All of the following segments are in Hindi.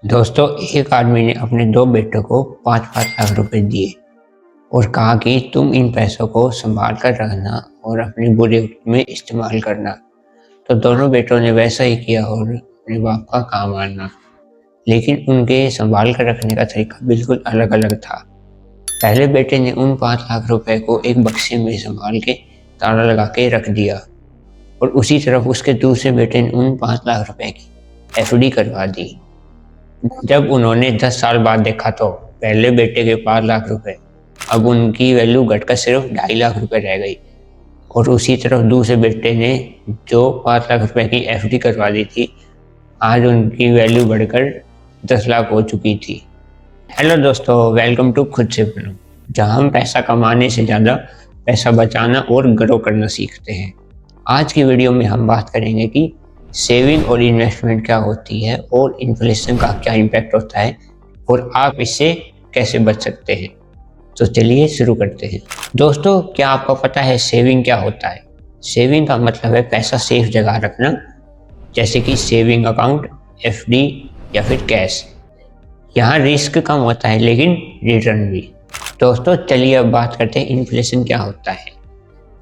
दोस्तों, एक आदमी ने अपने दो बेटों को 5-5 लाख रुपए दिए और कहा कि तुम इन पैसों को संभाल कर रखना और अपने बुरे वक्त में इस्तेमाल करना। तो दोनों बेटों ने वैसा ही किया और अपने बाप का काम माना। लेकिन उनके संभाल कर रखने का तरीका बिल्कुल अलग अलग था। पहले बेटे ने उन 5 लाख रुपए को एक बक्से में संभाल के ताला लगा के रख दिया और उसी तरफ उसके दूसरे बेटे ने उन 5 लाख रुपए की एफडी करवा दी। जब उन्होंने 10 साल बाद देखा तो पहले बेटे के 5 लाख रुपए अब उनकी वैल्यू घटकर सिर्फ 2.5 लाख रुपए रह गई और उसी तरफ दूसरे बेटे ने जो 5 लाख रुपए की एफडी करवा दी थी, आज उनकी वैल्यू बढ़कर 10 लाख हो चुकी थी। हेलो दोस्तों, वेलकम टू खुद से बनो, जहां हम पैसा कमाने से ज़्यादा पैसा बचाना और ग्रो करना सीखते हैं। आज की वीडियो में हम बात करेंगे कि सेविंग और इन्वेस्टमेंट क्या होती है और इन्फ्लेशन का क्या इम्पैक्ट होता है और आप इससे कैसे बच सकते हैं। तो चलिए शुरू करते हैं। दोस्तों, क्या आपको पता है सेविंग क्या होता है? सेविंग का मतलब है पैसा सेफ जगह रखना, जैसे कि सेविंग अकाउंट, एफडी या फिर कैश। यहाँ रिस्क कम होता है लेकिन रिटर्न भी। दोस्तों, चलिए अब बात करते हैं इन्फ्लेशन क्या होता है।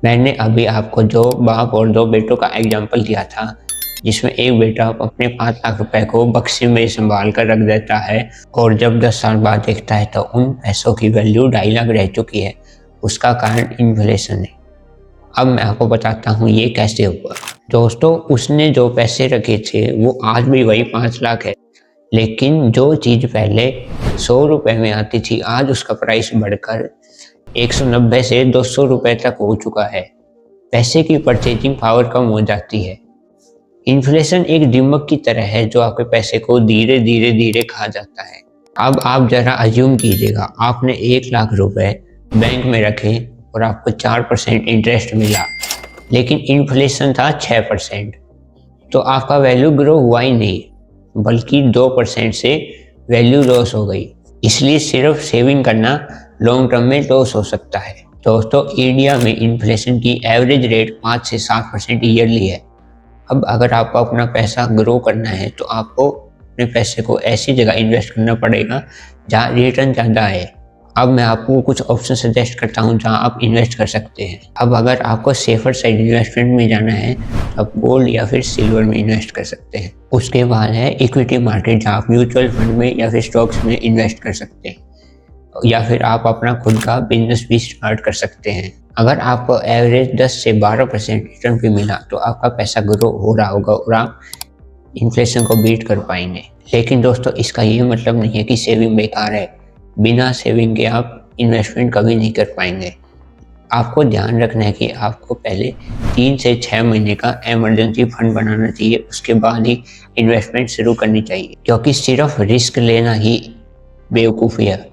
मैंने अभी आपको दो बाप और दो बेटों का एग्जाम्पल दिया था, जिसमें एक बेटा अपने 5 लाख रुपए को बक्से में संभाल कर रख देता है और जब 10 साल बाद देखता है तो उन पैसों की वैल्यू 2.5 लाख रह चुकी है। उसका कारण इन्फ्लेशन है। अब मैं आपको बताता हूँ ये कैसे हुआ। दोस्तों, उसने जो पैसे रखे थे वो आज भी वही 5 लाख है, लेकिन जो चीज़ पहले 100 रुपये में आती थी आज उसका प्राइस बढ़कर 190 से 200 रुपये तक हो चुका है। पैसे की परचेजिंग पावर कम हो जाती है। इन्फ्लेशन एक दिमाग की तरह है जो आपके पैसे को धीरे धीरे खा जाता है। अब आप जरा अज्यूम कीजिएगा, आपने 1 लाख रुपए बैंक में रखे और आपको 4% इंटरेस्ट मिला, लेकिन इन्फ्लेशन था 6%, तो आपका वैल्यू ग्रो हुआ ही नहीं, बल्कि 2% से वैल्यू लॉस हो गई। इसलिए सिर्फ सेविंग करना लॉन्ग टर्म में लॉस हो सकता है। दोस्तों, इंडिया में इन्फ्लेशन की एवरेज रेट 5 से 7% ईयरली है। अब अगर आपको अपना पैसा ग्रो करना है तो आपको अपने पैसे को ऐसी जगह इन्वेस्ट करना पड़ेगा जहाँ रिटर्न ज़्यादा है। अब मैं आपको कुछ ऑप्शन सजेस्ट करता हूँ जहाँ आप इन्वेस्ट कर सकते हैं। अब अगर आपको सेफर साइड इन्वेस्टमेंट में जाना है तो आप गोल्ड या फिर सिल्वर में इन्वेस्ट कर सकते हैं। उसके बाद है इक्विटी मार्केट, जहाँ आप म्यूचुअल फंड में या फिर स्टॉक्स में इन्वेस्ट कर सकते हैं, या फिर आप अपना खुद का बिजनेस भी स्टार्ट कर सकते हैं। अगर आपको एवरेज 10 से 12% रिटर्न भी मिला तो आपका पैसा ग्रो हो रहा होगा और आप इन्फ्लेशन को बीट कर पाएंगे। लेकिन दोस्तों, इसका ये मतलब नहीं है कि सेविंग बेकार है। बिना सेविंग के आप इन्वेस्टमेंट कभी नहीं कर पाएंगे। आपको ध्यान रखना है कि आपको पहले 3 से 6 महीने का इमरजेंसी फंड बनाना चाहिए, उसके बाद ही इन्वेस्टमेंट शुरू करनी चाहिए, क्योंकि सिर्फ रिस्क लेना ही बेवकूफ़ी है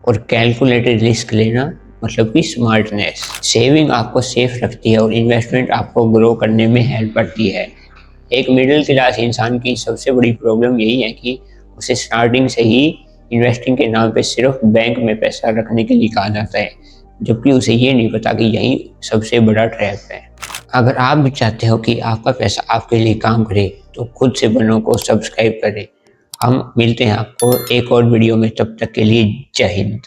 और कैलकुलेटेड रिस्क लेना मतलब कि स्मार्टनेस। सेविंग आपको सेफ रखती है और इन्वेस्टमेंट आपको ग्रो करने में हेल्प करती है। एक मिडिल क्लास इंसान की सबसे बड़ी प्रॉब्लम यही है कि उसे स्टार्टिंग से ही इन्वेस्टिंग के नाम पे सिर्फ बैंक में पैसा रखने के लिए कहा जाता है, जबकि उसे ये नहीं पता कि यही सबसे बड़ा ट्रैप है। अगर आप भी चाहते हो कि आपका पैसा आपके लिए काम करे तो खुद से बनो को सब्सक्राइब करें। हम मिलते हैं आपको एक और वीडियो में, तब तक के लिए जय हिंद।